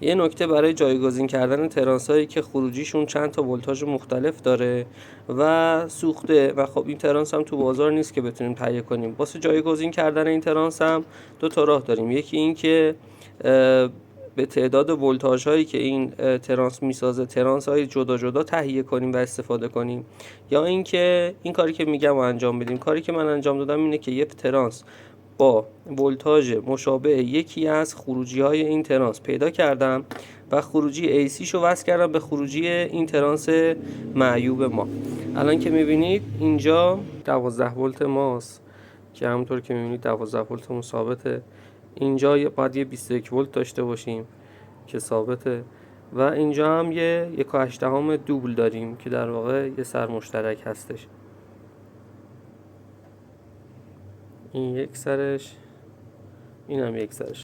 یه نکته برای جایگزین کردن ترانس هایی که خروجیشون چند تا ولتاژ مختلف داره و سوخته و خب این ترانس هم تو بازار نیست که بتونیم تهیه کنیم. واسه جایگزین کردن این ترانس هم دو تا راه داریم. یکی این که به تعداد ولتاژ هایی که این ترانس میسازه ترانس های جدا جدا تهیه کنیم و استفاده کنیم، یا اینکه این کاری که میگم رو انجام بدیم. کاری که من انجام دادم اینه که یه ترانس با ولتاژ مشابه یکی از خروجی های این ترانس پیدا کردم و خروجی AC شو وصل کردم به خروجی این ترانس معیوب ما. الان که میبینید اینجا 12 ولت ماست که همونطور که میبینید 12 ولتمون ثابته. اینجا باید یه 21 ولت داشته باشیم که ثابته و اینجا هم یه 1.8 دوبل داریم که در واقع یه سر مشترک هستش. این یک سرش، این هم یک سرش.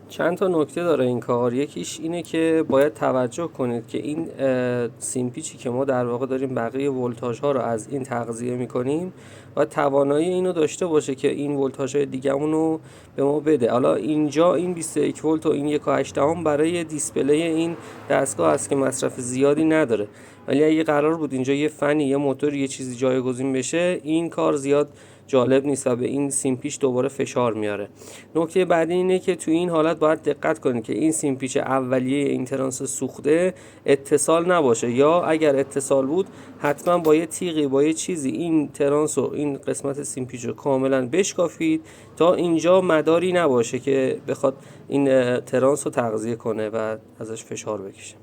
چند تا نکته داره این کار. یکیش اینه که باید توجه کنید که این سیم پیچی که ما در واقع داریم بقیه ولتاژ ها رو از این تغذیه میکنیم و توانایی اینو داشته باشه که این ولتاژ های دیگه‌مون رو به ما بده. حالا اینجا این 21 ولت و این 1.8 برای دیسپلی این دستگاه هست که مصرف زیادی نداره، ولی اگه قرار بود اینجا یه فنی، یه موتور، یه چیزی جایگزین بشه، این کار زیاد جالب نیست و به این سیم پیچ دوباره فشار میاره. نکته بعدی اینه که تو این حالت باید دقت کنید که این سیم پیچ اولیه این ترانس سوخته اتصال نباشه، یا اگر اتصال بود حتما با یه تیغی، با یه چیزی این ترانس و این قسمت سیم پیچ رو کاملا بشکافید تا اینجا مداری نباشه که بخواد این ترانس رو تغذیه کنه و ازش فشار بکشه.